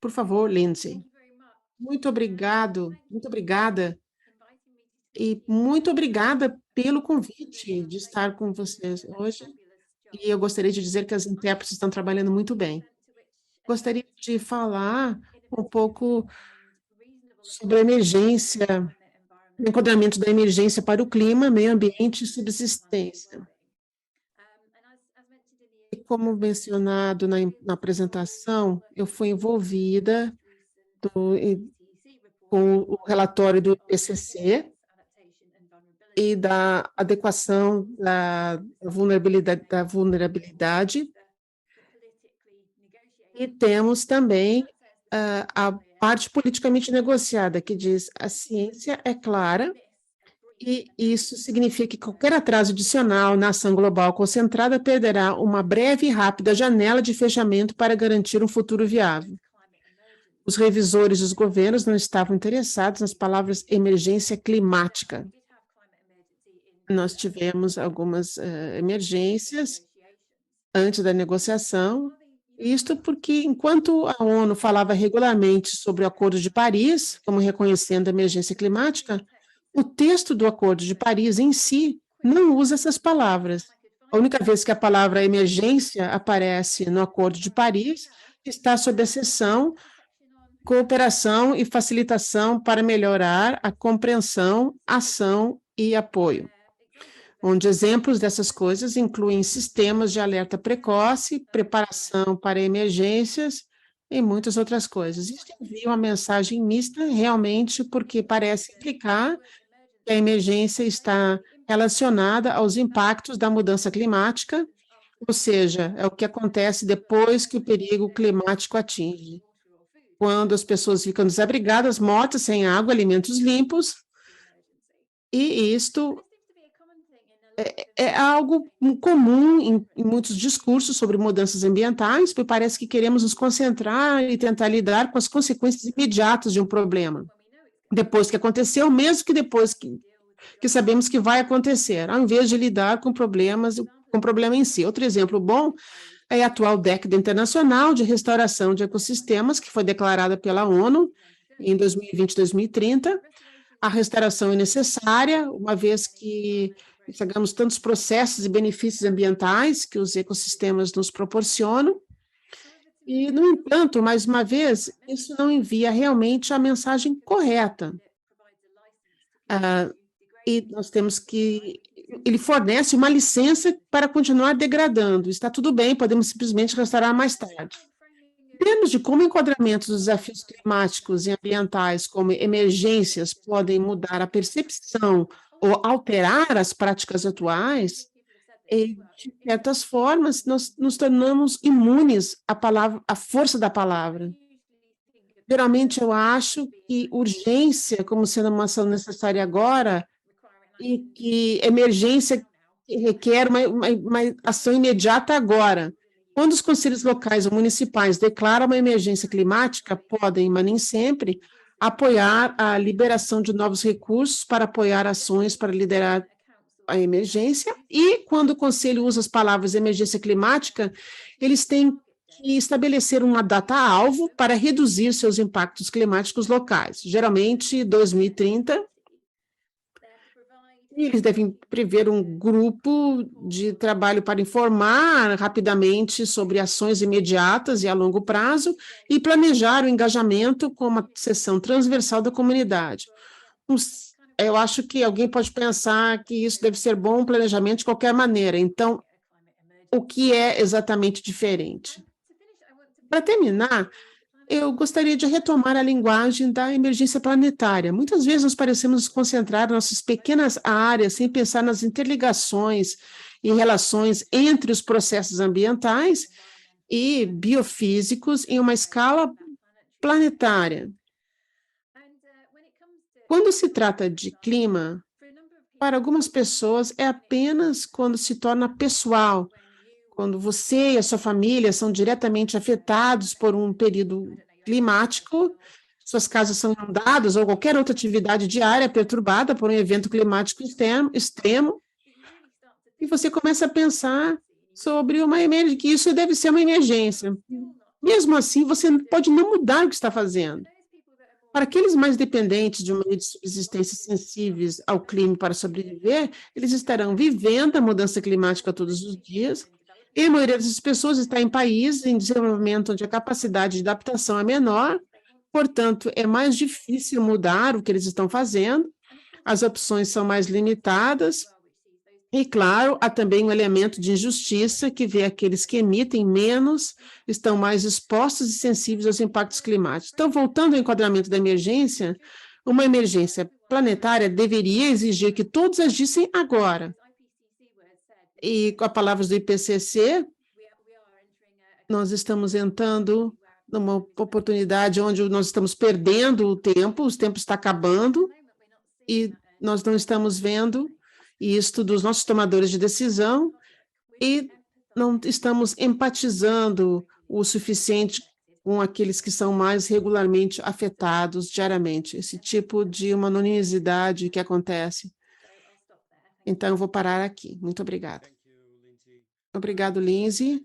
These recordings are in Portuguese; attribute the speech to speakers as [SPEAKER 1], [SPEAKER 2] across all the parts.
[SPEAKER 1] Por favor, Lindsay. Muito obrigada e muito obrigada pelo convite de estar com vocês hoje. E eu gostaria de dizer que as intérpretes estão trabalhando muito bem. Gostaria de falar um pouco sobre a emergência, o enquadramento da emergência para o clima, meio ambiente e subsistência. E como mencionado na apresentação, eu fui envolvida com o relatório do IPCC e da adequação da vulnerabilidade. E temos também a parte politicamente negociada, que diz a ciência é clara e isso significa que qualquer atraso adicional na ação global concentrada perderá uma breve e rápida janela de fechamento para garantir um futuro viável. Os revisores dos governos não estavam interessados nas palavras emergência climática. Nós tivemos algumas emergências antes da negociação, isto porque, enquanto a ONU falava regularmente sobre o Acordo de Paris, como reconhecendo a emergência climática, o texto do Acordo de Paris em si não usa essas palavras. A única vez que a palavra emergência aparece no Acordo de Paris está sob a seção cooperação e facilitação para melhorar a compreensão, ação e apoio, onde exemplos dessas coisas incluem sistemas de alerta precoce, preparação para emergências e muitas outras coisas. Isso envia uma mensagem mista, realmente, porque parece implicar que a emergência está relacionada aos impactos da mudança climática, ou seja, é o que acontece depois que o perigo climático atinge. Quando as pessoas ficam desabrigadas, mortas, sem água, alimentos limpos, e isto é algo comum em muitos discursos sobre mudanças ambientais, porque parece que queremos nos concentrar e tentar lidar com as consequências imediatas de um problema, depois que aconteceu, mesmo que depois que sabemos que vai acontecer, ao invés de lidar com problemas, com o problema em si. Outro exemplo bom é a atual década internacional de restauração de ecossistemas, que foi declarada pela ONU em 2020 e 2030. A restauração é necessária, uma vez que enxergamos tantos processos e benefícios ambientais que os ecossistemas nos proporcionam. E, no entanto, mais uma vez, isso não envia realmente a mensagem correta. E nós temos que... Ele fornece uma licença para continuar degradando. Está tudo bem, podemos simplesmente restaurar mais tarde. Em termos de como o enquadramento dos desafios climáticos e ambientais como emergências podem mudar a percepção ou alterar as práticas atuais, e, de certas formas, nós nos tornamos imunes à força da palavra. Geralmente, eu acho que urgência, como sendo uma ação necessária agora, e que emergência requer uma ação imediata agora. Quando os conselhos locais ou municipais declaram uma emergência climática, podem, mas nem sempre, apoiar a liberação de novos recursos para apoiar ações para liderar a emergência, e quando o conselho usa as palavras emergência climática, eles têm que estabelecer uma data-alvo para reduzir seus impactos climáticos locais, geralmente 2030, e eles devem prever um grupo de trabalho para informar rapidamente sobre ações imediatas e a longo prazo e planejar o engajamento com uma seção transversal da comunidade. Eu acho que alguém pode pensar que isso deve ser bom planejamento de qualquer maneira. Então, o que é exatamente diferente? Para terminar, eu gostaria de retomar a linguagem da emergência planetária. Muitas vezes nós parecemos nos concentrar em nossas pequenas áreas sem pensar nas interligações e relações entre os processos ambientais e biofísicos em uma escala planetária. Quando se trata de clima, para algumas pessoas é apenas quando se torna pessoal, quando você e a sua família são diretamente afetados por um período climático, suas casas são inundadas ou qualquer outra atividade diária perturbada por um evento climático extremo, e você começa a pensar sobre que isso deve ser uma emergência. Mesmo assim, você pode não mudar o que está fazendo. Para aqueles mais dependentes de um meio de subsistência sensíveis ao clima para sobreviver, eles estarão vivendo a mudança climática todos os dias, e a maioria dessas pessoas está em países em desenvolvimento onde a capacidade de adaptação é menor, portanto, é mais difícil mudar o que eles estão fazendo, as opções são mais limitadas, e, claro, há também um elemento de injustiça que vê aqueles que emitem menos, estão mais expostos e sensíveis aos impactos climáticos. Então, voltando ao enquadramento da emergência, uma emergência planetária deveria exigir que todos agissem agora. E, com as palavras do IPCC, nós estamos entrando numa oportunidade onde nós estamos perdendo o tempo está acabando, e nós não estamos vendo isto dos nossos tomadores de decisão e não estamos empatizando o suficiente com aqueles que são mais regularmente afetados diariamente, esse tipo de uma anonimidade que acontece. Então, eu vou parar aqui. Muito obrigada. Obrigado, Lindsay.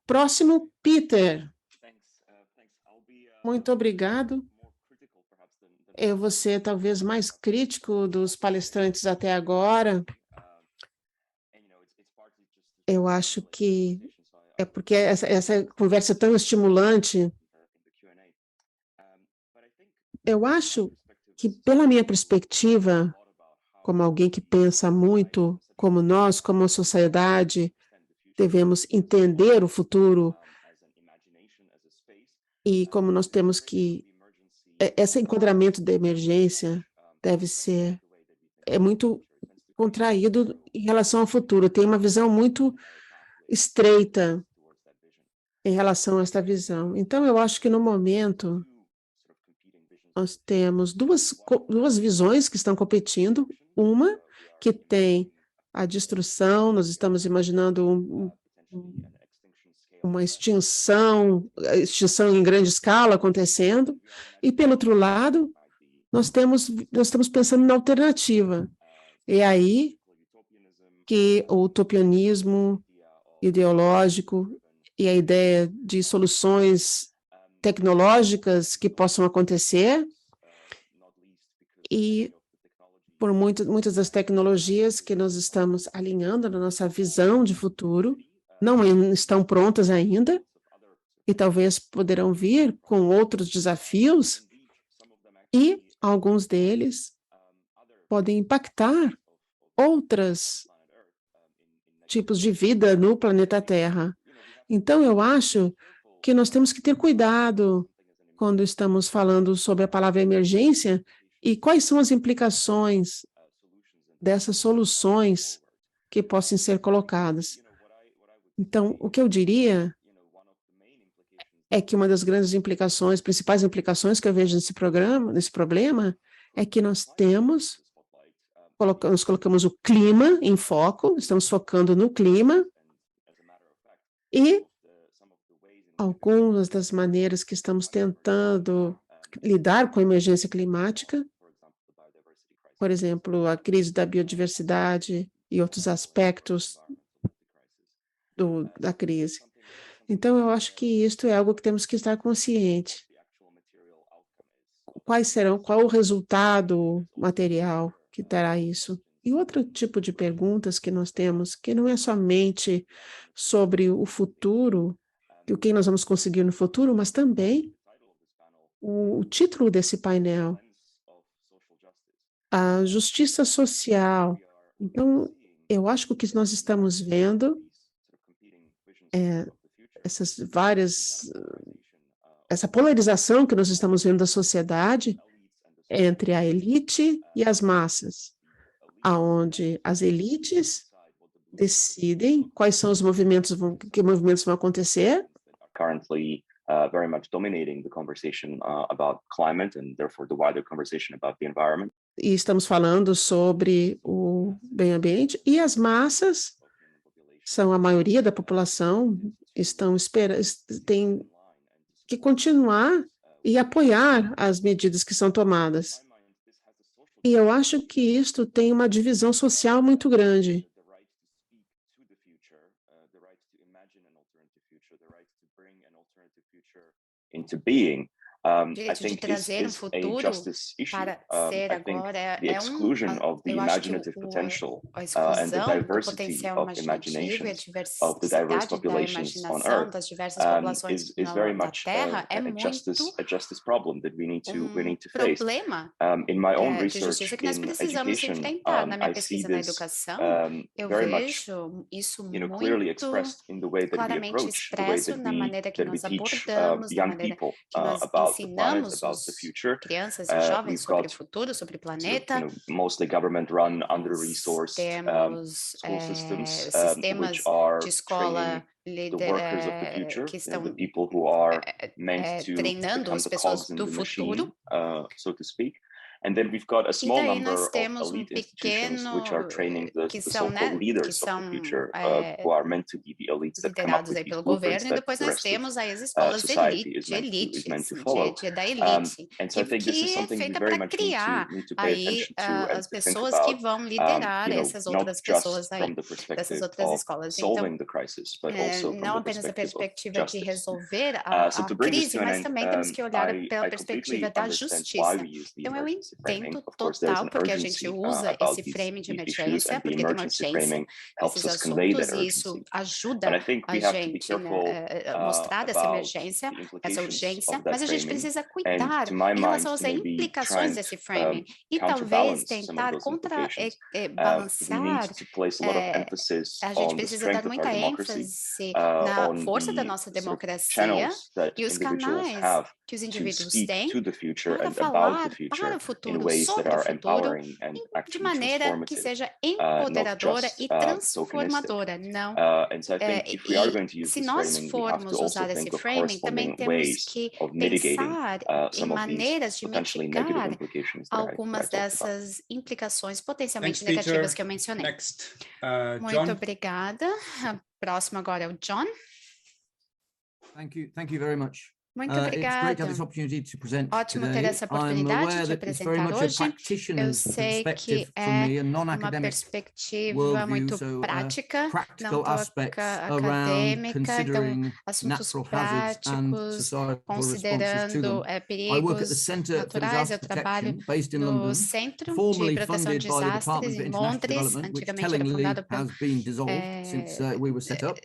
[SPEAKER 1] Próximo, Peter. Muito obrigado. Eu vou ser talvez mais crítico dos palestrantes até agora. Eu acho que é porque essa conversa é tão estimulante. Eu acho que, pela minha perspectiva, como alguém que pensa muito como nós, como sociedade, devemos entender o futuro e como nós temos que... Esse enquadramento da emergência deve ser... É muito contraído em relação ao futuro, tem uma visão muito estreita em relação a esta visão. Então, eu acho que, no momento, nós temos duas visões que estão competindo. Uma que tem a destruição, nós estamos imaginando uma extinção em grande escala acontecendo, e, pelo outro lado, nós estamos pensando na alternativa. É aí que o utopianismo ideológico e a ideia de soluções tecnológicas que possam acontecer, e por muitas das tecnologias que nós estamos alinhando na nossa visão de futuro, não estão prontas ainda, e talvez poderão vir com outros desafios, e alguns deles podem impactar outros tipos de vida no planeta Terra. Então, eu acho que nós temos que ter cuidado quando estamos falando sobre a palavra emergência e quais são as implicações dessas soluções que possam ser colocadas. Então, o que eu diria é que uma das grandes implicações, principais implicações que eu vejo nesse problema, é que nós colocamos o clima em foco, estamos focando no clima, e algumas das maneiras que estamos tentando lidar com a emergência climática, por exemplo, a crise da biodiversidade e outros aspectos da crise. Então, eu acho que isto é algo que temos que estar consciente. Qual o resultado material que terá isso? E outro tipo de perguntas que nós temos, que não é somente sobre o futuro, e o que nós vamos conseguir no futuro, mas também o título desse painel, a justiça social. Então, eu acho que o que nós estamos vendo é essa polarização que nós estamos vendo da sociedade entre a elite e as massas, aonde as elites decidem quais são os movimentos, que movimentos vão acontecer.
[SPEAKER 2] Currently, very much dominating the conversation about climate and therefore the wider conversation about the environment.
[SPEAKER 1] E estamos falando sobre o meio ambiente, e as massas são a maioria da população, têm que continuar e apoiar as medidas que são tomadas. E eu acho que isto tem uma divisão social muito grande.
[SPEAKER 2] into being, I
[SPEAKER 3] direito de
[SPEAKER 2] think
[SPEAKER 3] trazer
[SPEAKER 2] is a
[SPEAKER 3] futuro
[SPEAKER 2] justice issue.
[SPEAKER 3] para ser
[SPEAKER 2] I think
[SPEAKER 3] agora
[SPEAKER 2] the exclusion of the
[SPEAKER 3] eu acho que
[SPEAKER 2] imaginative potential
[SPEAKER 3] a
[SPEAKER 2] and the
[SPEAKER 3] exclusão do
[SPEAKER 2] diversity
[SPEAKER 3] potencial
[SPEAKER 2] of
[SPEAKER 3] imaginativo e a
[SPEAKER 2] imaginations of the diverse
[SPEAKER 3] diversidade da
[SPEAKER 2] populations on
[SPEAKER 3] imaginação
[SPEAKER 2] Earth
[SPEAKER 3] das diversas populações
[SPEAKER 2] is very
[SPEAKER 3] da
[SPEAKER 2] much
[SPEAKER 3] Terra é
[SPEAKER 2] a
[SPEAKER 3] muito
[SPEAKER 2] justice problem that we need to face.
[SPEAKER 3] problema
[SPEAKER 2] In my own
[SPEAKER 3] de
[SPEAKER 2] research
[SPEAKER 3] justiça que nós
[SPEAKER 2] in
[SPEAKER 3] precisamos
[SPEAKER 2] education,
[SPEAKER 3] enfrentar. Na minha
[SPEAKER 2] I see
[SPEAKER 3] pesquisa na
[SPEAKER 2] this
[SPEAKER 3] educação, eu
[SPEAKER 2] very much,
[SPEAKER 3] vejo isso
[SPEAKER 2] clearly
[SPEAKER 3] muito
[SPEAKER 2] expressed in the way that we
[SPEAKER 3] claramente
[SPEAKER 2] approach, the way
[SPEAKER 3] expresso
[SPEAKER 2] that
[SPEAKER 3] na maneira que
[SPEAKER 2] we
[SPEAKER 3] nós
[SPEAKER 2] teach
[SPEAKER 3] abordamos, na
[SPEAKER 2] young
[SPEAKER 3] maneira
[SPEAKER 2] people
[SPEAKER 3] que nós
[SPEAKER 2] about the planet,
[SPEAKER 3] ensinamos
[SPEAKER 2] about the future.
[SPEAKER 3] crianças e jovens
[SPEAKER 2] We've
[SPEAKER 3] sobre o
[SPEAKER 2] got
[SPEAKER 3] futuro, sobre o
[SPEAKER 2] sort of,
[SPEAKER 3] planeta.
[SPEAKER 2] mostly government-run,
[SPEAKER 3] Nós
[SPEAKER 2] under-resourced
[SPEAKER 3] temos
[SPEAKER 2] school systems,
[SPEAKER 3] sistemas
[SPEAKER 2] which are
[SPEAKER 3] de escola
[SPEAKER 2] training the workers of the future,
[SPEAKER 3] que
[SPEAKER 2] the
[SPEAKER 3] estão
[SPEAKER 2] people who are meant to
[SPEAKER 3] treinando
[SPEAKER 2] become
[SPEAKER 3] as
[SPEAKER 2] the
[SPEAKER 3] pessoas
[SPEAKER 2] cogs in
[SPEAKER 3] do
[SPEAKER 2] the
[SPEAKER 3] futuro.
[SPEAKER 2] machine, so to speak. And then we've got a
[SPEAKER 3] E
[SPEAKER 2] small
[SPEAKER 3] daí
[SPEAKER 2] number
[SPEAKER 3] nós
[SPEAKER 2] of
[SPEAKER 3] temos
[SPEAKER 2] elite institutions which are training the
[SPEAKER 3] que são,
[SPEAKER 2] so-called
[SPEAKER 3] né, que
[SPEAKER 2] leaders of the
[SPEAKER 3] são
[SPEAKER 2] future, who are meant to be the elites that come up
[SPEAKER 3] liderados
[SPEAKER 2] with
[SPEAKER 3] aí
[SPEAKER 2] these
[SPEAKER 3] pelo
[SPEAKER 2] blueprints
[SPEAKER 3] governo, e
[SPEAKER 2] that
[SPEAKER 3] depois
[SPEAKER 2] the
[SPEAKER 3] nós
[SPEAKER 2] rest of
[SPEAKER 3] temos aí as escolas de
[SPEAKER 2] society
[SPEAKER 3] elite,
[SPEAKER 2] is meant to
[SPEAKER 3] assim,
[SPEAKER 2] follow.
[SPEAKER 3] da elite,
[SPEAKER 2] And so I think this is
[SPEAKER 3] que é
[SPEAKER 2] something we
[SPEAKER 3] feita
[SPEAKER 2] very
[SPEAKER 3] para
[SPEAKER 2] much
[SPEAKER 3] criar
[SPEAKER 2] need to pay
[SPEAKER 3] aí
[SPEAKER 2] attention to and
[SPEAKER 3] as
[SPEAKER 2] to think
[SPEAKER 3] pessoas que
[SPEAKER 2] about,
[SPEAKER 3] vão liderar essas
[SPEAKER 2] not
[SPEAKER 3] outras pessoas
[SPEAKER 2] just
[SPEAKER 3] aí,
[SPEAKER 2] from the
[SPEAKER 3] dessas
[SPEAKER 2] perspective
[SPEAKER 3] outras
[SPEAKER 2] of
[SPEAKER 3] escolas.
[SPEAKER 2] solving
[SPEAKER 3] Então,
[SPEAKER 2] the crisis, but also from
[SPEAKER 3] não
[SPEAKER 2] the
[SPEAKER 3] apenas a
[SPEAKER 2] perspective of
[SPEAKER 3] perspectiva de
[SPEAKER 2] justice.
[SPEAKER 3] resolver
[SPEAKER 2] So
[SPEAKER 3] a
[SPEAKER 2] to bring this
[SPEAKER 3] crise,
[SPEAKER 2] to an
[SPEAKER 3] mas
[SPEAKER 2] end,
[SPEAKER 3] também temos que olhar pela
[SPEAKER 2] I
[SPEAKER 3] perspectiva
[SPEAKER 2] completely
[SPEAKER 3] da
[SPEAKER 2] understand why
[SPEAKER 3] justiça.
[SPEAKER 2] we use the
[SPEAKER 3] Então, eu
[SPEAKER 2] emergency framing.
[SPEAKER 3] entendo
[SPEAKER 2] Of course, there's
[SPEAKER 3] total
[SPEAKER 2] an
[SPEAKER 3] porque a gente
[SPEAKER 2] urgency
[SPEAKER 3] usa
[SPEAKER 2] about
[SPEAKER 3] esse frame de
[SPEAKER 2] these issues,
[SPEAKER 3] emergência,
[SPEAKER 2] and the
[SPEAKER 3] porque tem uma
[SPEAKER 2] emergency
[SPEAKER 3] urgência
[SPEAKER 2] framing helps
[SPEAKER 3] nesses
[SPEAKER 2] us convey that
[SPEAKER 3] assuntos, e isso
[SPEAKER 2] urgency. But
[SPEAKER 3] ajuda
[SPEAKER 2] I think
[SPEAKER 3] a
[SPEAKER 2] we have to be
[SPEAKER 3] gente,
[SPEAKER 2] careful
[SPEAKER 3] né, mostrar essa
[SPEAKER 2] about
[SPEAKER 3] emergência,
[SPEAKER 2] the
[SPEAKER 3] essa
[SPEAKER 2] implications
[SPEAKER 3] urgência,
[SPEAKER 2] of that
[SPEAKER 3] mas a gente
[SPEAKER 2] framing,
[SPEAKER 3] precisa
[SPEAKER 2] and
[SPEAKER 3] cuidar
[SPEAKER 2] to my
[SPEAKER 3] em
[SPEAKER 2] mind,
[SPEAKER 3] relação às
[SPEAKER 2] to maybe try
[SPEAKER 3] implicações
[SPEAKER 2] and
[SPEAKER 3] desse framing e talvez
[SPEAKER 2] counterbalance some of
[SPEAKER 3] tentar
[SPEAKER 2] those implications. We
[SPEAKER 3] balancear.
[SPEAKER 2] need to place a lot of emphasis
[SPEAKER 3] A gente
[SPEAKER 2] on the
[SPEAKER 3] precisa dar
[SPEAKER 2] strength of our
[SPEAKER 3] muita
[SPEAKER 2] democracy,
[SPEAKER 3] ênfase na
[SPEAKER 2] on
[SPEAKER 3] força da
[SPEAKER 2] the
[SPEAKER 3] nossa
[SPEAKER 2] sort of
[SPEAKER 3] democracia
[SPEAKER 2] channels that
[SPEAKER 3] e os
[SPEAKER 2] individuals
[SPEAKER 3] canais
[SPEAKER 2] have
[SPEAKER 3] que os
[SPEAKER 2] to
[SPEAKER 3] indivíduos
[SPEAKER 2] speak
[SPEAKER 3] têm
[SPEAKER 2] to the future
[SPEAKER 3] para
[SPEAKER 2] and about the
[SPEAKER 3] falar para
[SPEAKER 2] future
[SPEAKER 3] o
[SPEAKER 2] in
[SPEAKER 3] futuro,
[SPEAKER 2] ways that
[SPEAKER 3] sobre o
[SPEAKER 2] are
[SPEAKER 3] futuro,
[SPEAKER 2] empowering and
[SPEAKER 3] de
[SPEAKER 2] actually
[SPEAKER 3] maneira que
[SPEAKER 2] transformative,
[SPEAKER 3] seja
[SPEAKER 2] not
[SPEAKER 3] empoderadora
[SPEAKER 2] just
[SPEAKER 3] e
[SPEAKER 2] tokenistic.
[SPEAKER 3] transformadora. Não.
[SPEAKER 2] And so I think if we are going to use
[SPEAKER 3] Se
[SPEAKER 2] this
[SPEAKER 3] nós
[SPEAKER 2] framing, we have to
[SPEAKER 3] formos
[SPEAKER 2] also
[SPEAKER 3] usar
[SPEAKER 2] think
[SPEAKER 3] esse
[SPEAKER 2] of
[SPEAKER 3] framing, também
[SPEAKER 2] corresponding
[SPEAKER 3] temos
[SPEAKER 2] ways
[SPEAKER 3] que
[SPEAKER 2] of mitigating
[SPEAKER 3] pensar em
[SPEAKER 2] some of these
[SPEAKER 3] maneiras de
[SPEAKER 2] potentially negative
[SPEAKER 3] mitigar
[SPEAKER 2] implications that I
[SPEAKER 3] algumas
[SPEAKER 2] talked about.
[SPEAKER 3] dessas implicações potencialmente
[SPEAKER 4] Thanks,
[SPEAKER 3] negativas
[SPEAKER 4] Peter.
[SPEAKER 3] que eu mencionei.
[SPEAKER 4] Next,
[SPEAKER 3] Muito
[SPEAKER 4] John.
[SPEAKER 3] obrigada. Próximo agora é o John.
[SPEAKER 5] Thank you very much.
[SPEAKER 3] Muito
[SPEAKER 5] It's great to have
[SPEAKER 3] obrigada.
[SPEAKER 5] this opportunity to present
[SPEAKER 3] Ótimo ter
[SPEAKER 5] today.
[SPEAKER 3] essa
[SPEAKER 5] I'm
[SPEAKER 3] oportunidade
[SPEAKER 5] aware
[SPEAKER 3] de
[SPEAKER 5] that it's very
[SPEAKER 3] apresentar
[SPEAKER 5] much a
[SPEAKER 3] hoje. Eu
[SPEAKER 5] practitioner's
[SPEAKER 3] sei que
[SPEAKER 5] perspective from
[SPEAKER 3] é
[SPEAKER 5] me, a
[SPEAKER 3] uma
[SPEAKER 5] non-academic
[SPEAKER 3] perspectiva
[SPEAKER 5] worldview,
[SPEAKER 3] muito
[SPEAKER 5] so
[SPEAKER 3] prática, não
[SPEAKER 5] practical
[SPEAKER 3] tão
[SPEAKER 5] aspects around
[SPEAKER 3] acadêmica, então
[SPEAKER 5] considering
[SPEAKER 3] assuntos
[SPEAKER 5] natural hazards and
[SPEAKER 3] práticos,
[SPEAKER 5] societal responses to
[SPEAKER 3] considerando
[SPEAKER 5] them. I work at the
[SPEAKER 3] perigos
[SPEAKER 5] Centre for
[SPEAKER 3] naturais. Eu
[SPEAKER 5] Disaster
[SPEAKER 3] trabalho
[SPEAKER 5] Protection, based in
[SPEAKER 3] no
[SPEAKER 5] London,
[SPEAKER 3] Centro de
[SPEAKER 5] formerly
[SPEAKER 3] Proteção de
[SPEAKER 5] funded by the
[SPEAKER 3] Desastres
[SPEAKER 5] Department of
[SPEAKER 3] em
[SPEAKER 5] International
[SPEAKER 3] Londres,
[SPEAKER 5] Development, which
[SPEAKER 3] antigamente era
[SPEAKER 5] tellingly
[SPEAKER 3] fundado pelo
[SPEAKER 5] has been dissolved since we were set up.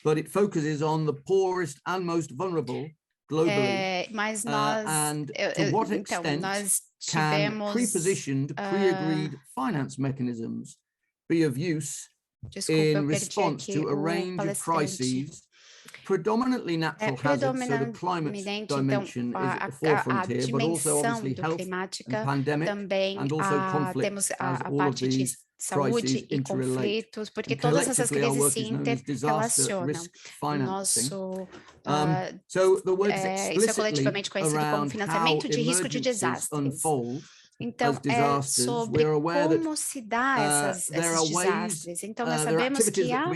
[SPEAKER 5] But it focuses on the poorest and most vulnerable globally,
[SPEAKER 3] mas nós,
[SPEAKER 5] and to what
[SPEAKER 3] então,
[SPEAKER 5] extent
[SPEAKER 3] nós
[SPEAKER 5] can
[SPEAKER 3] tivemos,
[SPEAKER 5] pre-positioned, pre-agreed finance mechanisms be of use in response to a range of crises, predominantly natural hazards, so the climate dimension is at the forefront here, but also obviously health and pandemic, and also conflict, as all of these
[SPEAKER 3] saúde e conflitos, porque todas essas crises se interrelacionam. Nosso, isso é coletivamente conhecido como financiamento de risco de desastres. Então, é sobre como se dá esses desastres. Então, nós sabemos que há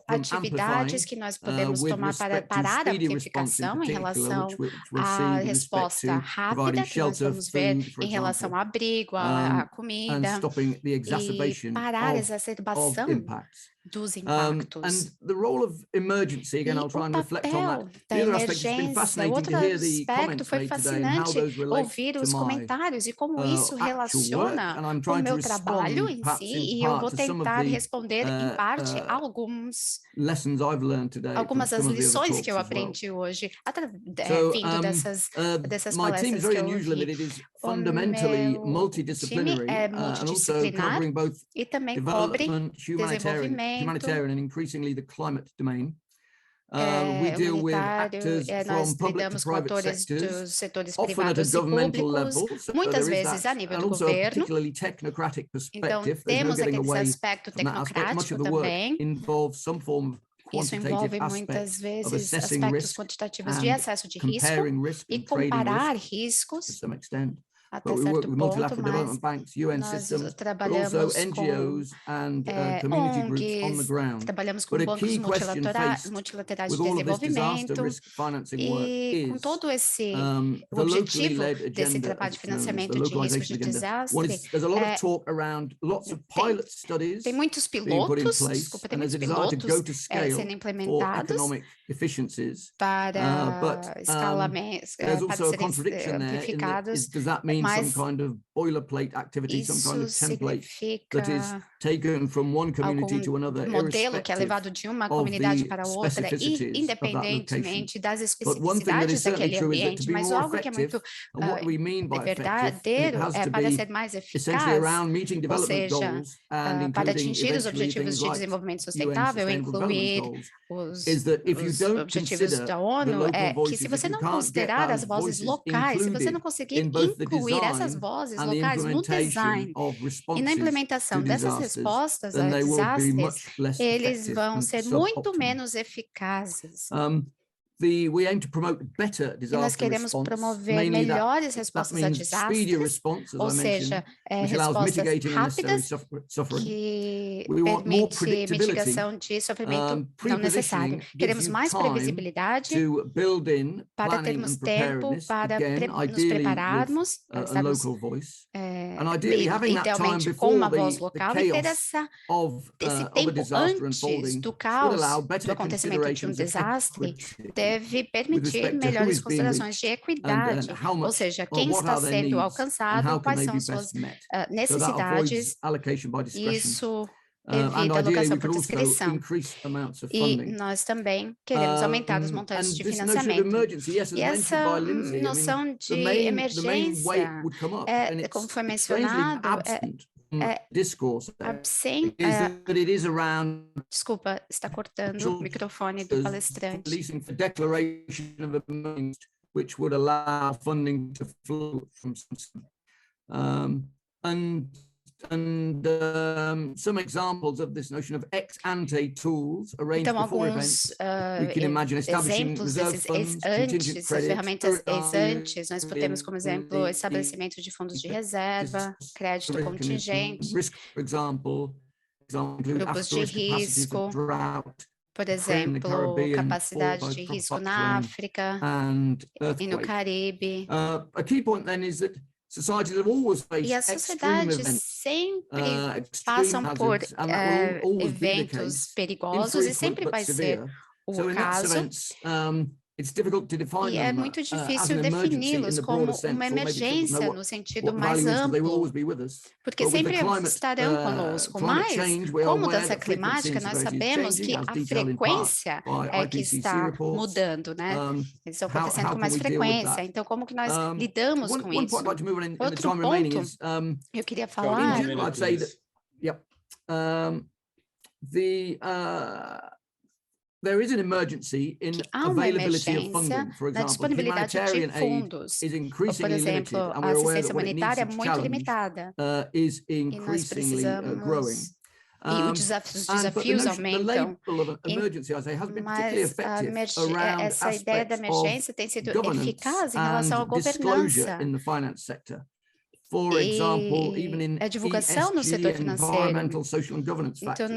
[SPEAKER 3] atividades que nós podemos tomar para parar a amplificação em relação à resposta rápida, que nós vamos ver em relação ao abrigo, à comida, e parar a exacerbação dos impactos.
[SPEAKER 5] And the role of emergency, again, I'll try and reflect on that. The other aspect, it's been fascinating to hear the comments made today and how those relate to
[SPEAKER 3] comentários e como isso relaciona com o meu trabalho em si, e eu vou tentar responder em parte algumas das lições que eu aprendi hoje, vindo dessas palestras que eu ouvi.
[SPEAKER 5] Fundamentally multidisciplinary,
[SPEAKER 3] and also covering
[SPEAKER 5] both
[SPEAKER 3] e também cobre
[SPEAKER 5] humanitarian and increasingly the climate domain. We deal with actors from public to private sectors, often at a governmental level, so
[SPEAKER 3] muitas vezes a nível do governo.
[SPEAKER 5] Particularly technocratic
[SPEAKER 3] Então,
[SPEAKER 5] perspective.
[SPEAKER 3] temos aquele aspecto tecnocrático também.
[SPEAKER 5] Involves some form of
[SPEAKER 3] Isso envolve muitas vezes aspectos quantitativos de acesso de risco e comparar riscos até
[SPEAKER 5] but we work
[SPEAKER 3] certo
[SPEAKER 5] with
[SPEAKER 3] ponto,
[SPEAKER 5] multilateral development
[SPEAKER 3] mas
[SPEAKER 5] banks, UN
[SPEAKER 3] nós
[SPEAKER 5] systems, but also
[SPEAKER 3] trabalhamos com
[SPEAKER 5] NGOs and community groups on the
[SPEAKER 3] ONGs,
[SPEAKER 5] ground.
[SPEAKER 3] trabalhamos com
[SPEAKER 5] But a
[SPEAKER 3] bancos
[SPEAKER 5] key question faced
[SPEAKER 3] multilaterais de
[SPEAKER 5] with all of this disaster
[SPEAKER 3] desenvolvimento,
[SPEAKER 5] risk financing work
[SPEAKER 3] e com
[SPEAKER 5] is
[SPEAKER 3] todo esse
[SPEAKER 5] the locally
[SPEAKER 3] objetivo
[SPEAKER 5] led
[SPEAKER 3] desse
[SPEAKER 5] agenda,
[SPEAKER 3] trabalho de
[SPEAKER 5] as it's known as, the
[SPEAKER 3] financiamento de riscos
[SPEAKER 5] localization
[SPEAKER 3] de
[SPEAKER 5] agenda.
[SPEAKER 3] desastre.
[SPEAKER 5] There's a lot of talk around lots of pilot studies
[SPEAKER 3] Tem muitos
[SPEAKER 5] being put in
[SPEAKER 3] pilotos,
[SPEAKER 5] place,
[SPEAKER 3] desculpa, tem
[SPEAKER 5] and there's
[SPEAKER 3] muitos
[SPEAKER 5] a desire to go
[SPEAKER 3] pilotos
[SPEAKER 5] to scale
[SPEAKER 3] sendo
[SPEAKER 5] for
[SPEAKER 3] implementados
[SPEAKER 5] economic efficiencies.
[SPEAKER 3] para
[SPEAKER 5] There's
[SPEAKER 3] para
[SPEAKER 5] also a
[SPEAKER 3] serem
[SPEAKER 5] contradiction there in that
[SPEAKER 3] amplificados,
[SPEAKER 5] does that mean some
[SPEAKER 3] mas
[SPEAKER 5] kind of boilerplate activity, some kind
[SPEAKER 3] isso
[SPEAKER 5] of template that is
[SPEAKER 3] significa
[SPEAKER 5] taken from one community to another,
[SPEAKER 3] modelo que é
[SPEAKER 5] irrespective
[SPEAKER 3] levado de uma
[SPEAKER 5] of
[SPEAKER 3] comunidade
[SPEAKER 5] the
[SPEAKER 3] para outra,
[SPEAKER 5] specificities of that location?
[SPEAKER 3] independentemente das
[SPEAKER 5] But one thing that is
[SPEAKER 3] especificidades
[SPEAKER 5] certainly
[SPEAKER 3] daquele
[SPEAKER 5] true is that to
[SPEAKER 3] ambiente,
[SPEAKER 5] be
[SPEAKER 3] mas
[SPEAKER 5] more
[SPEAKER 3] algo que é muito
[SPEAKER 5] effective, and what do we mean by effective? It
[SPEAKER 3] verdadeiro
[SPEAKER 5] has to
[SPEAKER 3] para
[SPEAKER 5] be
[SPEAKER 3] ser mais
[SPEAKER 5] essentially
[SPEAKER 3] eficaz,
[SPEAKER 5] around meeting
[SPEAKER 3] ou
[SPEAKER 5] development
[SPEAKER 3] seja,
[SPEAKER 5] goals and
[SPEAKER 3] para
[SPEAKER 5] including
[SPEAKER 3] atingir os
[SPEAKER 5] eventually
[SPEAKER 3] objetivos
[SPEAKER 5] things
[SPEAKER 3] de
[SPEAKER 5] like
[SPEAKER 3] desenvolvimento
[SPEAKER 5] UN
[SPEAKER 3] sustentável,
[SPEAKER 5] Sustainable Development
[SPEAKER 3] incluir
[SPEAKER 5] Goals,
[SPEAKER 3] os
[SPEAKER 5] is that if you don't
[SPEAKER 3] objetivos
[SPEAKER 5] consider
[SPEAKER 3] da
[SPEAKER 5] the
[SPEAKER 3] ONU,
[SPEAKER 5] local
[SPEAKER 3] que
[SPEAKER 5] voices,
[SPEAKER 3] se você
[SPEAKER 5] if you
[SPEAKER 3] não
[SPEAKER 5] can't get
[SPEAKER 3] considerar as
[SPEAKER 5] those
[SPEAKER 3] vozes
[SPEAKER 5] voices
[SPEAKER 3] locais, se você não
[SPEAKER 5] included
[SPEAKER 3] conseguir
[SPEAKER 5] in both the
[SPEAKER 3] incluir essas
[SPEAKER 5] design
[SPEAKER 3] vozes
[SPEAKER 5] and the
[SPEAKER 3] locais no
[SPEAKER 5] implementation
[SPEAKER 3] design
[SPEAKER 5] of
[SPEAKER 3] e na
[SPEAKER 5] responses to
[SPEAKER 3] implementação dessas
[SPEAKER 5] disasters,
[SPEAKER 3] respostas
[SPEAKER 5] then
[SPEAKER 3] a
[SPEAKER 5] they will be
[SPEAKER 3] desastres,
[SPEAKER 5] much less
[SPEAKER 3] eles
[SPEAKER 5] effective
[SPEAKER 3] vão
[SPEAKER 5] and
[SPEAKER 3] ser muito
[SPEAKER 5] suboptimal.
[SPEAKER 3] menos eficazes.
[SPEAKER 5] We aim to promote better
[SPEAKER 3] E nós
[SPEAKER 5] disaster
[SPEAKER 3] queremos
[SPEAKER 5] response,
[SPEAKER 3] promover
[SPEAKER 5] mainly
[SPEAKER 3] melhores
[SPEAKER 5] that
[SPEAKER 3] respostas a
[SPEAKER 5] means speedier
[SPEAKER 3] desastres,
[SPEAKER 5] response, as
[SPEAKER 3] ou
[SPEAKER 5] I mentioned,
[SPEAKER 3] seja,
[SPEAKER 5] which allows
[SPEAKER 3] respostas
[SPEAKER 5] mitigating unnecessary
[SPEAKER 3] rápidas
[SPEAKER 5] suffering.
[SPEAKER 3] que
[SPEAKER 5] We want more
[SPEAKER 3] permite
[SPEAKER 5] predictability,
[SPEAKER 3] mitigação de sofrimento não
[SPEAKER 5] pre-positioning
[SPEAKER 3] necessário.
[SPEAKER 5] gives
[SPEAKER 3] Queremos
[SPEAKER 5] you
[SPEAKER 3] mais
[SPEAKER 5] time
[SPEAKER 3] previsibilidade
[SPEAKER 5] to build in
[SPEAKER 3] para
[SPEAKER 5] planning
[SPEAKER 3] termos
[SPEAKER 5] and
[SPEAKER 3] tempo
[SPEAKER 5] preparedness,
[SPEAKER 3] para
[SPEAKER 5] again,
[SPEAKER 3] nos
[SPEAKER 5] ideally with
[SPEAKER 3] prepararmos, para
[SPEAKER 5] a
[SPEAKER 3] estarmos
[SPEAKER 5] local voice, and ideally having that time
[SPEAKER 3] idealmente com uma
[SPEAKER 5] before
[SPEAKER 3] voz
[SPEAKER 5] the
[SPEAKER 3] local e ter
[SPEAKER 5] chaos
[SPEAKER 3] esse
[SPEAKER 5] of a
[SPEAKER 3] tempo
[SPEAKER 5] disaster
[SPEAKER 3] antes
[SPEAKER 5] unfolding
[SPEAKER 3] do
[SPEAKER 5] should
[SPEAKER 3] caos
[SPEAKER 5] allow
[SPEAKER 3] do
[SPEAKER 5] better
[SPEAKER 3] acontecimento de um
[SPEAKER 5] considerations of
[SPEAKER 3] desastre,
[SPEAKER 5] equity
[SPEAKER 3] deve
[SPEAKER 5] with
[SPEAKER 3] permitir
[SPEAKER 5] respect to who
[SPEAKER 3] melhores
[SPEAKER 5] is being
[SPEAKER 3] considerações de
[SPEAKER 5] reached
[SPEAKER 3] equidade,
[SPEAKER 5] and how
[SPEAKER 3] ou
[SPEAKER 5] much
[SPEAKER 3] seja,
[SPEAKER 5] or
[SPEAKER 3] quem
[SPEAKER 5] what
[SPEAKER 3] está
[SPEAKER 5] are their
[SPEAKER 3] sendo
[SPEAKER 5] needs and
[SPEAKER 3] alcançado,
[SPEAKER 5] how can
[SPEAKER 3] quais
[SPEAKER 5] they
[SPEAKER 3] são
[SPEAKER 5] be
[SPEAKER 3] suas
[SPEAKER 5] best met. So that
[SPEAKER 3] necessidades,
[SPEAKER 5] avoids allocation by discretion.
[SPEAKER 3] isso
[SPEAKER 5] And
[SPEAKER 3] evita
[SPEAKER 5] ideally,
[SPEAKER 3] alocação
[SPEAKER 5] we
[SPEAKER 3] por
[SPEAKER 5] could also
[SPEAKER 3] discrição.
[SPEAKER 5] increase amounts of
[SPEAKER 3] E
[SPEAKER 5] funding.
[SPEAKER 3] nós também queremos aumentar os montantes
[SPEAKER 5] And
[SPEAKER 3] de
[SPEAKER 5] this notion of
[SPEAKER 3] financiamento.
[SPEAKER 5] emergency, yes, as
[SPEAKER 3] E
[SPEAKER 5] mentioned
[SPEAKER 3] essa
[SPEAKER 5] by Lindsay, I mean,
[SPEAKER 3] noção de
[SPEAKER 5] the main way it
[SPEAKER 3] emergência,
[SPEAKER 5] would come up, and
[SPEAKER 3] como foi
[SPEAKER 5] it's strangely
[SPEAKER 3] mencionado,
[SPEAKER 5] absent from discourse there, is that it is around
[SPEAKER 3] desculpa, está cortando o microfone do palestrante.
[SPEAKER 5] releasing the declaration of emergency, which would allow funding to flow from some examples of this notion of ex-ante tools arranged
[SPEAKER 3] Então,
[SPEAKER 5] before
[SPEAKER 3] alguns
[SPEAKER 5] events. We can imagine establishing
[SPEAKER 3] exemplos
[SPEAKER 5] reserve
[SPEAKER 3] desses
[SPEAKER 5] funds, contingent
[SPEAKER 3] ex-antes,
[SPEAKER 5] credit,
[SPEAKER 3] ferramentas ex-antes, nós podemos como exemplo estabelecimento de fundos de reserva, crédito contingente,
[SPEAKER 5] risk, for example,
[SPEAKER 3] grupos de risco, por exemplo, capacidade de risco na África e no Caribe.
[SPEAKER 5] A key point then is that societies have always faced
[SPEAKER 3] E as sociedades sempre passam por eventos perigosos e sempre vai ser o caso. E é muito difícil defini-los como uma emergência no sentido mais amplo, porque sempre estarão conosco. Mas, com a mudança climática, nós sabemos que a frequência é que está mudando, né? Eles estão acontecendo com mais frequência. Então, como que nós lidamos com isso? Outro ponto eu queria falar...
[SPEAKER 5] There is an emergency in availability of funding. For example, humanitarian aid is increasingly limited, and we're aware that what it needs to challenge is increasingly growing.
[SPEAKER 3] E os desafios aumentam, mas essa ideia da emergência tem sido eficaz em relação à governança.
[SPEAKER 5] For example, even in
[SPEAKER 3] a divulgação no setor financeiro.
[SPEAKER 5] Environmental, social and governance factors,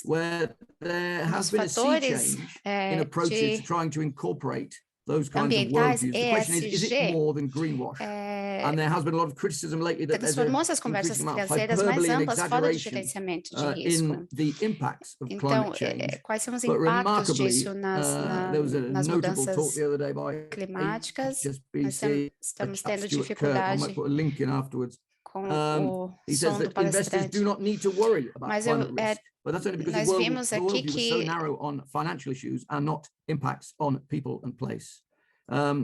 [SPEAKER 5] where there has been a sea change in approaches to trying to incorporate those kinds of worldviews. The question is it more than greenwash? And there has been a lot of criticism lately that there's
[SPEAKER 3] transformou essas conversas financeiras mais amplas fora do gerenciamento de risco.
[SPEAKER 5] In the impacts of
[SPEAKER 3] então,
[SPEAKER 5] climate change.
[SPEAKER 3] Quais são os impactos disso nas mudanças climáticas? Nós estamos tendo dificuldade com o som do palestrante. Mas nós vimos aqui que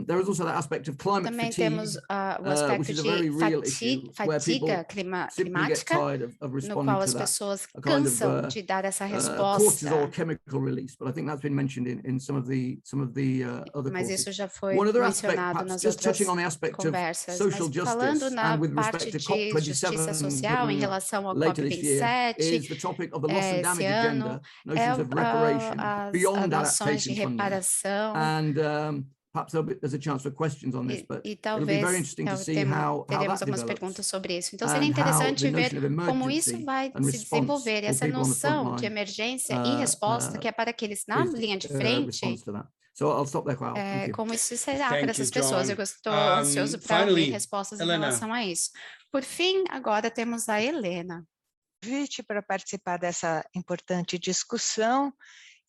[SPEAKER 5] there is also that aspect of climate
[SPEAKER 3] também
[SPEAKER 5] fatigue,
[SPEAKER 3] temos o aspecto de fatiga climática, no qual as pessoas cansam de dar essa resposta.
[SPEAKER 5] Cortisol chemical release, but I think that's been mentioned in some of the other
[SPEAKER 3] Mas
[SPEAKER 5] courses.
[SPEAKER 3] isso já foi mencionado nas outras conversas. Mas falando na parte de justiça social em relação ao COP27, esse ano, as noções de reparação
[SPEAKER 5] perhaps there's a chance for questions on this, but
[SPEAKER 3] E
[SPEAKER 5] it'll be very
[SPEAKER 3] talvez
[SPEAKER 5] interesting to see how
[SPEAKER 3] teremos
[SPEAKER 5] that
[SPEAKER 3] algumas
[SPEAKER 5] develops,
[SPEAKER 3] perguntas sobre isso. Então, seria
[SPEAKER 5] and how
[SPEAKER 3] interessante
[SPEAKER 5] the
[SPEAKER 3] ver
[SPEAKER 5] notion of
[SPEAKER 3] como isso
[SPEAKER 5] emergency
[SPEAKER 3] vai
[SPEAKER 5] and
[SPEAKER 3] se
[SPEAKER 5] response
[SPEAKER 3] desenvolver,
[SPEAKER 5] for
[SPEAKER 3] essa
[SPEAKER 5] people on the front
[SPEAKER 3] noção de
[SPEAKER 5] line
[SPEAKER 3] emergência e resposta, que é para aqueles na linha de frente,
[SPEAKER 5] response to that. So I'll stop there, Kyle. Thank you.
[SPEAKER 3] como isso será para
[SPEAKER 4] Thank
[SPEAKER 3] essas
[SPEAKER 4] you,
[SPEAKER 3] pessoas.
[SPEAKER 4] John.
[SPEAKER 3] Eu estou ansioso para ouvir
[SPEAKER 4] Finally,
[SPEAKER 3] respostas em
[SPEAKER 4] Helena.
[SPEAKER 3] relação a isso. Por fim, agora temos a Helena.
[SPEAKER 6] Convite para participar dessa importante discussão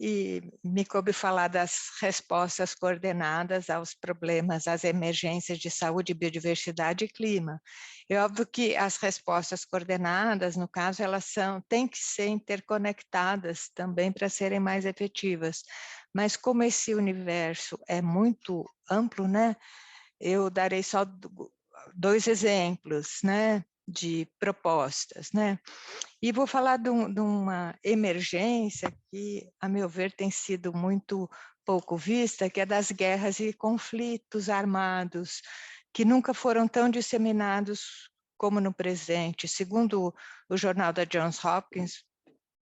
[SPEAKER 6] e me coube falar das respostas coordenadas aos problemas, às emergências de saúde, biodiversidade e clima. É óbvio que as respostas coordenadas, no caso, elas têm que ser interconectadas também para serem mais efetivas. Mas como esse universo é muito amplo, né, eu darei só 2 exemplos, né, de propostas, né? E vou falar de uma emergência que, a meu ver, tem sido muito pouco vista, que é das guerras e conflitos armados, que nunca foram tão disseminados como no presente. Segundo o jornal da Johns Hopkins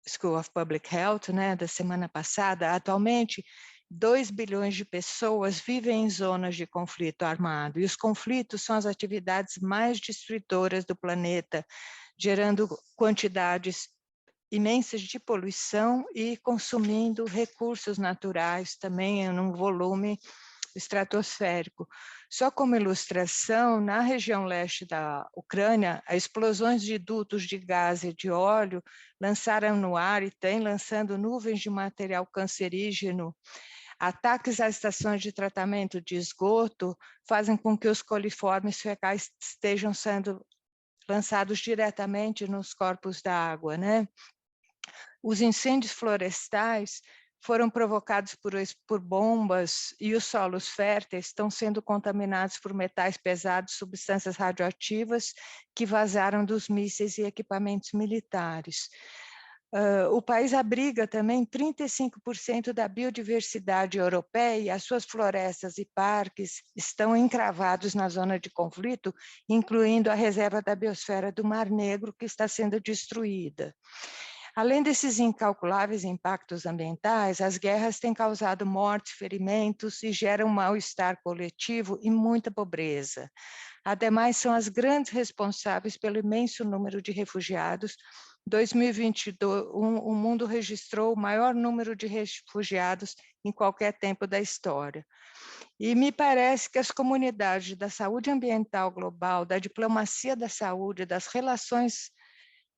[SPEAKER 6] School of Public Health, né, da semana passada, atualmente 2 bilhões de pessoas vivem em zonas de conflito armado, e os conflitos são as atividades mais destruidoras do planeta, gerando quantidades imensas de poluição e consumindo recursos naturais também em um volume estratosférico. Só como ilustração, na região leste da Ucrânia, as explosões de dutos de gás e de óleo lançaram no ar e têm lançando nuvens de material cancerígeno. Ataques às estações de tratamento de esgoto fazem com que os coliformes fecais estejam sendo lançados diretamente nos corpos da água, né? Os incêndios florestais foram provocados por bombas e os solos férteis estão sendo contaminados por metais pesados, substâncias radioativas que vazaram dos mísseis e equipamentos militares. O país abriga também 35% da biodiversidade europeia e as suas florestas e parques estão encravados na zona de conflito, incluindo a reserva da biosfera do Mar Negro, que está sendo destruída. Além desses incalculáveis impactos ambientais, as guerras têm causado mortes, ferimentos e geram mal-estar coletivo e muita pobreza. Ademais, são as grandes responsáveis pelo imenso número de refugiados. Em 2021, o mundo registrou o maior número de refugiados em qualquer tempo da história. E me parece que as comunidades da saúde ambiental global, da diplomacia da saúde, das relações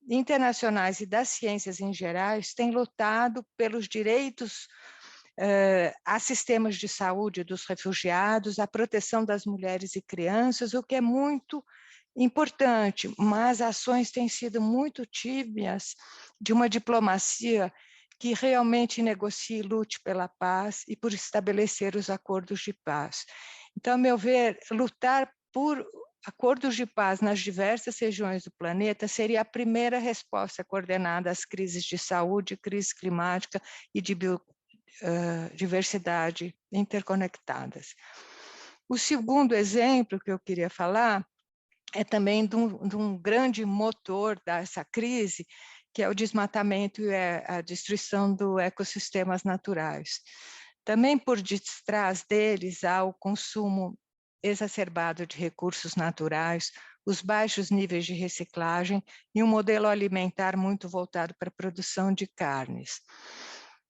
[SPEAKER 6] internacionais e das ciências em geral têm lutado pelos direitos a sistemas de saúde dos refugiados, a proteção das mulheres e crianças, o que é muito importante, mas ações têm sido muito tíbias de uma diplomacia que realmente negocie e lute pela paz e por estabelecer os acordos de paz. Então, a meu ver, lutar por acordos de paz nas diversas regiões do planeta seria a primeira resposta coordenada às crises de saúde, crise climática e de biodiversidade interconectadas. O segundo exemplo que eu queria falar é também de um grande motor dessa crise, que é o desmatamento e a destruição dos ecossistemas naturais. Também por detrás deles há o consumo exacerbado de recursos naturais, os baixos níveis de reciclagem e um modelo alimentar muito voltado para a produção de carnes.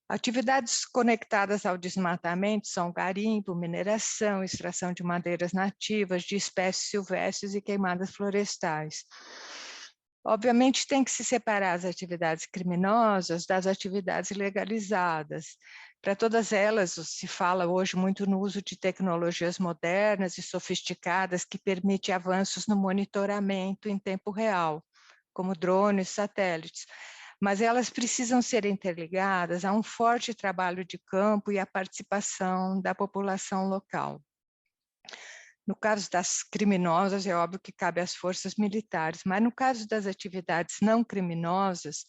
[SPEAKER 6] Atividades conectadas ao desmatamento são garimpo, mineração, extração de madeiras nativas, de espécies silvestres e queimadas florestais. Obviamente, tem que se separar as atividades criminosas das atividades legalizadas. Para todas elas, se fala hoje muito no uso de tecnologias modernas e sofisticadas que permitem avanços no monitoramento em tempo real, como drones, satélites. Mas elas precisam ser interligadas a um forte trabalho de campo e a participação da população local. No caso das criminosas, é óbvio que cabe às forças militares, mas no caso das atividades não criminosas,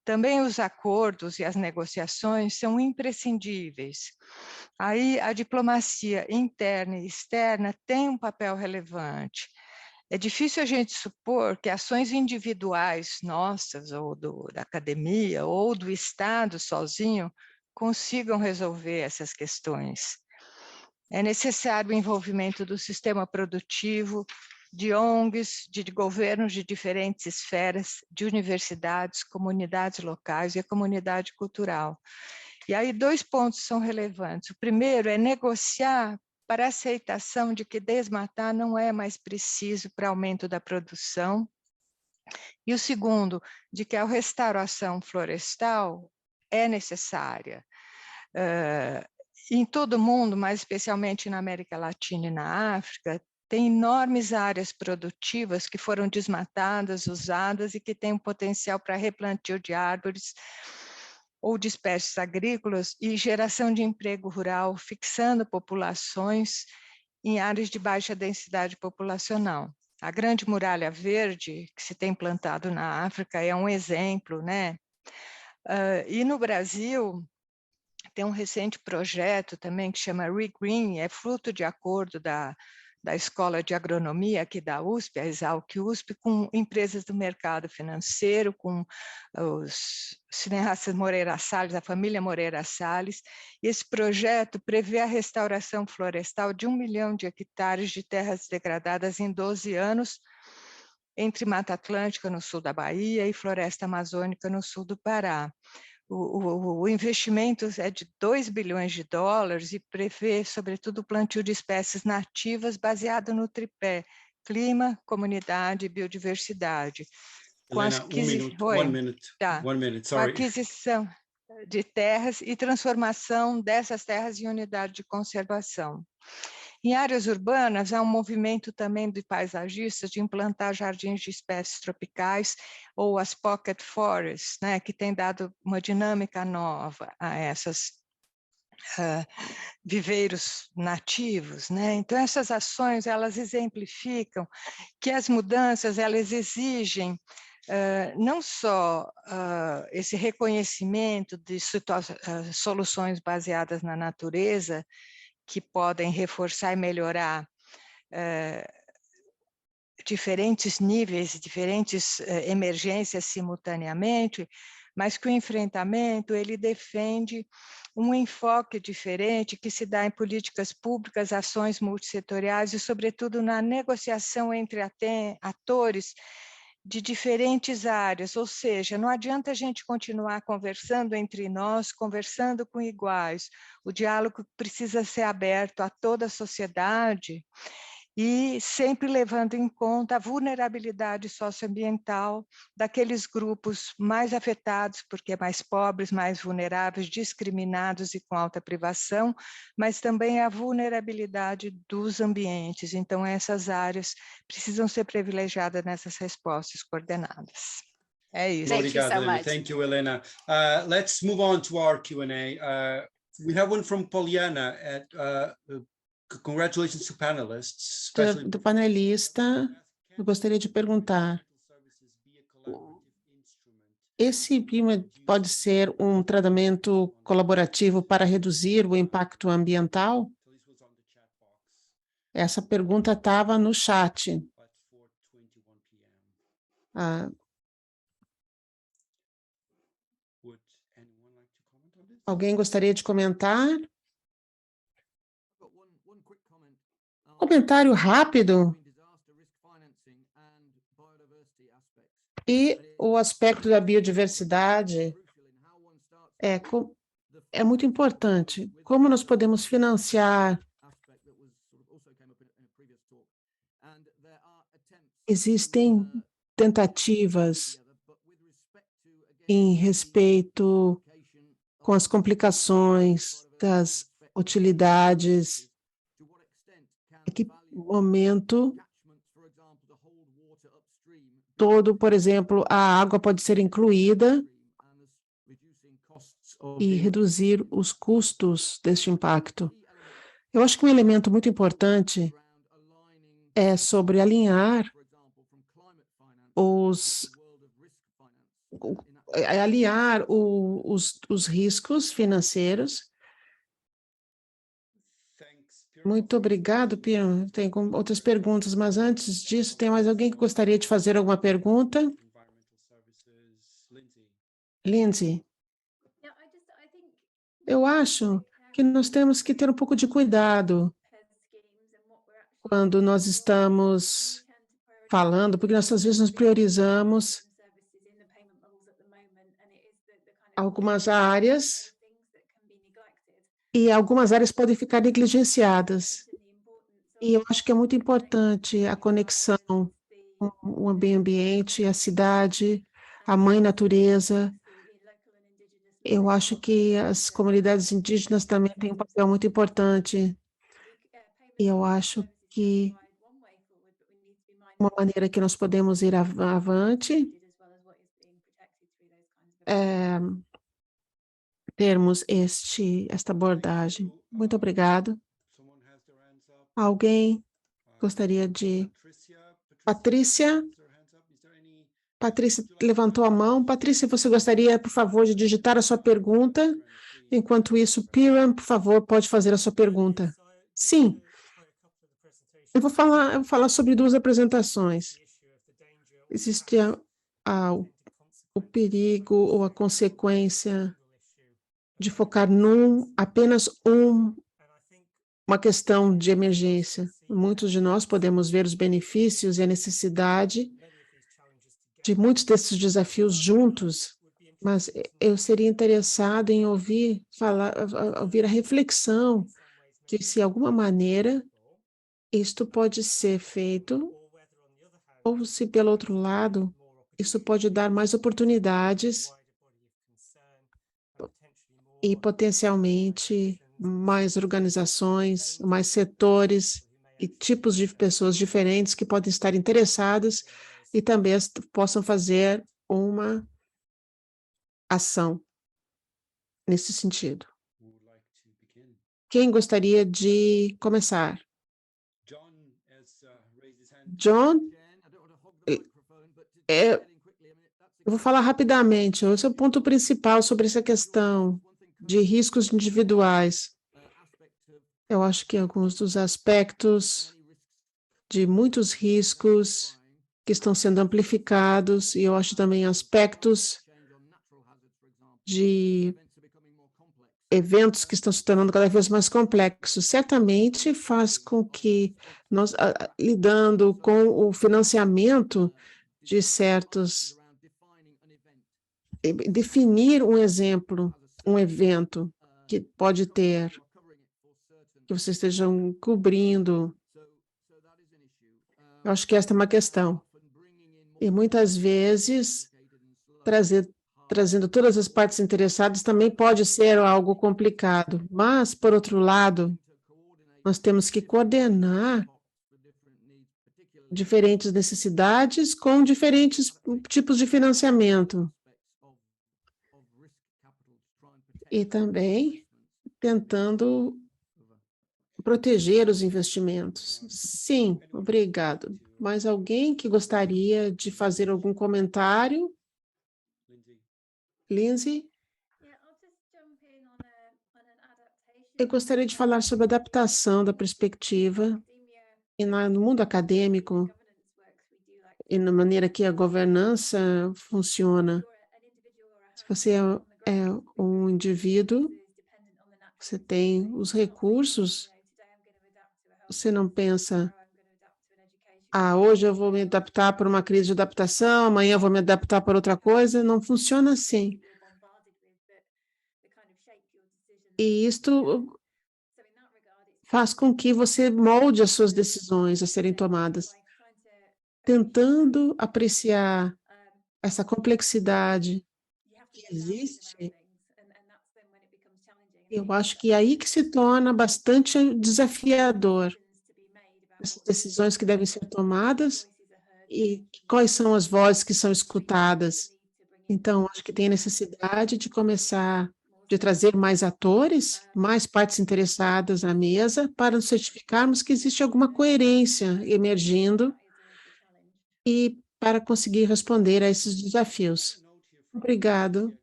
[SPEAKER 6] também os acordos e as negociações são imprescindíveis. Aí a diplomacia interna e externa tem um papel relevante. É difícil a gente supor que ações individuais nossas, ou da academia, ou do Estado sozinho, consigam resolver essas questões. É necessário o envolvimento do sistema produtivo, de ONGs, de governos de diferentes esferas, de universidades, comunidades locais e a comunidade cultural. E aí 2 pontos são relevantes. O primeiro é negociar para a aceitação de que desmatar não é mais preciso para aumento da produção. E o segundo, de que a restauração florestal é necessária. Em todo o mundo, mas especialmente na América Latina e na África, tem enormes áreas produtivas que foram desmatadas, usadas e que têm um potencial para replantio de árvores ou de espécies agrícolas e geração de emprego rural, fixando populações em áreas de baixa densidade populacional. A Grande Muralha Verde, que se tem plantado na África, é um exemplo, né? E no Brasil, tem um recente projeto também que chama ReGreen, é fruto de acordo da Escola de Agronomia aqui da USP, a Exalc-USP, com empresas do mercado financeiro, com os cineastas Moreira Salles, a família Moreira Salles. E esse projeto prevê a restauração florestal de 1 milhão de hectares de terras degradadas em 12 anos, entre Mata Atlântica, no sul da Bahia, e Floresta Amazônica, no sul do Pará. O investimento é de 2 bilhões de dólares e prevê, sobretudo, o plantio de espécies nativas baseado no tripé: clima, comunidade e biodiversidade.
[SPEAKER 4] Helena, one minute, sorry.
[SPEAKER 6] Com a aquisição de terras e transformação dessas terras em unidade de conservação. Em áreas urbanas, há um movimento também de paisagistas de implantar jardins de espécies tropicais ou as pocket forests, né, que tem dado uma dinâmica nova a essas viveiros nativos, né? Então, essas ações, elas exemplificam que as mudanças, elas exigem não só esse reconhecimento de soluções baseadas na natureza, que podem reforçar e melhorar diferentes níveis, diferentes emergências simultaneamente, mas que o enfrentamento, ele defende um enfoque diferente que se dá em políticas públicas, ações multissetoriais e, sobretudo, na negociação entre atores de diferentes áreas, ou seja, não adianta a gente continuar conversando entre nós, conversando com iguais. O diálogo precisa ser aberto a toda a sociedade e sempre levando em conta a vulnerabilidade socioambiental daqueles grupos mais afetados, porque mais pobres, mais vulneráveis, discriminados e com alta privação, mas também a vulnerabilidade dos ambientes. Então, essas áreas precisam ser privilegiadas nessas respostas coordenadas. É isso.
[SPEAKER 4] Thank you, Helena. Let's move on to our Q&A. We have one from Poliana at congratulations to panelists.
[SPEAKER 1] Do panelista, eu gostaria de perguntar, esse BIM pode ser um tratamento colaborativo para reduzir o impacto ambiental? Essa pergunta estava no chat. Alguém gostaria de comentar? Comentário rápido. E o aspecto da biodiversidade é muito importante. Como nós podemos financiar? Existem tentativas em respeito com as complicações das utilidades. Em que momento todo, por exemplo, a água pode ser incluída e reduzir os custos deste impacto? Eu acho que um elemento muito importante é sobre alinhar os riscos financeiros. Muito obrigado, Pio. Tem outras perguntas, mas antes disso, tem mais alguém que gostaria de fazer alguma pergunta? Lindsay. Eu acho que nós temos que ter um pouco de cuidado quando nós estamos falando, porque nós às vezes nos priorizamos algumas áreas e algumas áreas podem ficar negligenciadas. E eu acho que é muito importante a conexão com o meio ambiente, a cidade, a mãe natureza. Eu acho que as comunidades indígenas também têm um papel muito importante. E eu acho que uma maneira que nós podemos ir avante é termos esta abordagem. Muito obrigado. Alguém gostaria de... Patrícia? Patrícia levantou a mão. Patrícia, você gostaria, por favor, de digitar a sua pergunta? Enquanto isso, Piram, por favor, pode fazer a sua pergunta. Sim. Eu vou falar sobre duas apresentações. Existe o perigo ou a consequência de focar apenas uma questão de emergência. Muitos de nós podemos ver os benefícios e a necessidade de muitos desses desafios juntos, mas eu seria interessado em ouvir a reflexão de se, de alguma maneira, isto pode ser feito, ou se, pelo outro lado, isso pode dar mais oportunidades e, potencialmente, mais organizações, mais setores e tipos de pessoas diferentes que podem estar interessadas e também possam fazer uma ação nesse sentido. Quem gostaria de começar? John? Eu vou falar rapidamente. Esse é o ponto principal sobre essa questão de riscos individuais. Eu acho que alguns dos aspectos de muitos riscos que estão sendo amplificados, e eu acho também aspectos de eventos que estão se tornando cada vez mais complexos, certamente faz com que nós, lidando com o financiamento de certos, definir um exemplo, um evento que pode ter, que vocês estejam cobrindo. Eu acho que esta é uma questão. E muitas vezes, trazendo todas as partes interessadas também pode ser algo complicado. Mas, por outro lado, nós temos que coordenar diferentes necessidades com diferentes tipos de financiamento. E também tentando proteger os investimentos. Sim, obrigado. Mais alguém que gostaria de fazer algum comentário? Lindsay? Eu gostaria de falar sobre a adaptação da perspectiva e no mundo acadêmico e na maneira que a governança funciona. Se você é um indivíduo, você tem os recursos, você não pensa, hoje eu vou me adaptar para uma crise de adaptação, amanhã eu vou me adaptar para outra coisa, não funciona assim. E isto faz com que você molde as suas decisões a serem tomadas, tentando apreciar essa complexidade que existe. Eu acho que é aí que se torna bastante desafiador essas decisões que devem ser tomadas e quais são as vozes que são escutadas. Então, acho que tem a necessidade de começar, de trazer mais atores, mais partes interessadas à mesa, para nos certificarmos que existe alguma coerência emergindo e para conseguir responder a esses desafios. Obrigado.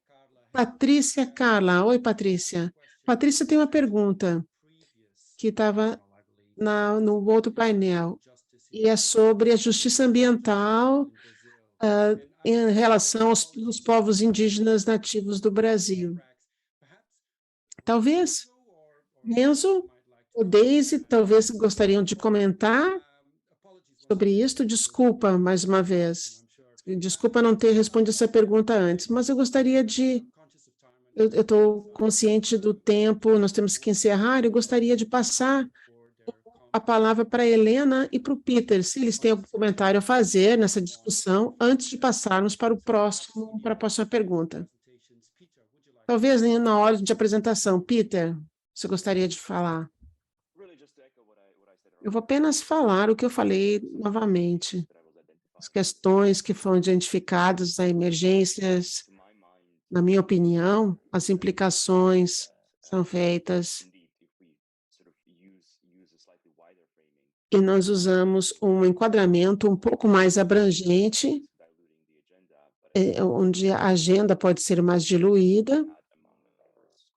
[SPEAKER 1] Patrícia Carla. Oi, Patrícia. Patrícia tem uma pergunta que estava no outro painel, e é sobre a justiça ambiental em relação aos povos indígenas nativos do Brasil. Talvez, Renzo, O Daisy, talvez gostariam de comentar sobre isso. Desculpa, mais uma vez. Desculpa não ter respondido essa pergunta antes, mas eu gostaria de... Eu estou consciente do tempo, nós temos que encerrar, eu gostaria de passar a palavra para a Helena e para o Peter, se eles têm algum comentário a fazer nessa discussão, antes de passarmos para a próxima pergunta. Talvez na ordem de apresentação. Peter, você gostaria de falar? Eu vou apenas falar o que eu falei novamente. As questões que foram identificadas, as emergências, na minha opinião, as implicações são feitas e nós usamos um enquadramento um pouco mais abrangente, onde a agenda pode ser mais diluída,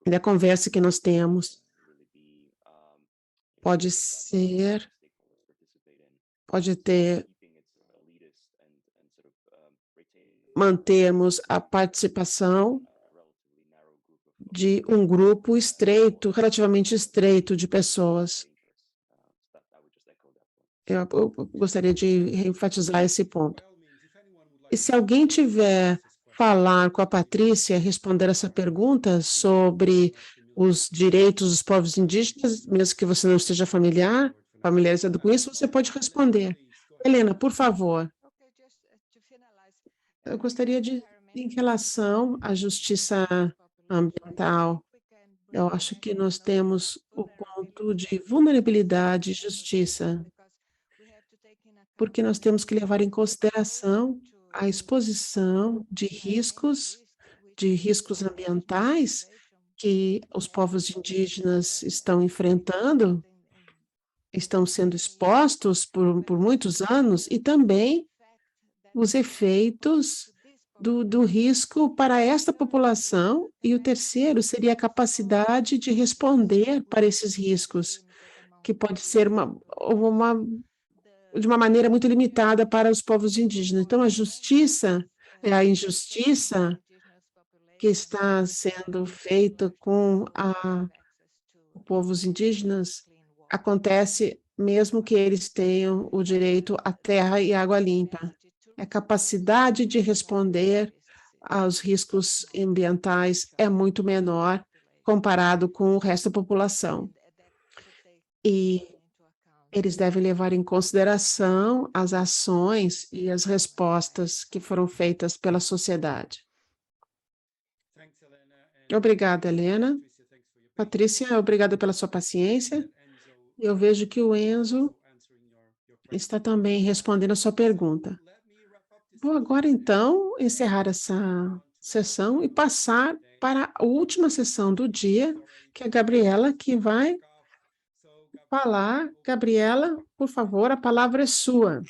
[SPEAKER 1] e a conversa que nós temos pode mantermos a participação de um grupo estreito, relativamente estreito de pessoas. Eu gostaria de enfatizar esse ponto. E se alguém tiver falar com a Patrícia, responder essa pergunta sobre os direitos dos povos indígenas, mesmo que você não esteja familiarizado com isso, você pode responder. Helena, por favor. Eu gostaria de, em relação à justiça ambiental, eu acho que nós temos o ponto de vulnerabilidade e justiça, porque nós temos que levar em consideração a exposição de riscos ambientais que os povos indígenas estão enfrentando, estão sendo expostos por muitos anos, e também os efeitos do risco para esta população, e o terceiro seria a capacidade de responder para esses riscos, que pode ser de uma maneira muito limitada para os povos indígenas. Então, a injustiça que está sendo feita com os povos indígenas acontece mesmo que eles tenham o direito à terra e água limpa. A capacidade de responder aos riscos ambientais é muito menor comparado com o resto da população. E eles devem levar em consideração as ações e as respostas que foram feitas pela sociedade. Obrigada, Helena. Patrícia, obrigada pela sua paciência. Eu vejo que o Enzo está também respondendo a sua pergunta. Vou agora, então, encerrar essa sessão e passar para a última sessão do dia, que é a Gabriela, que vai falar. Gabriela, por favor, a palavra é sua.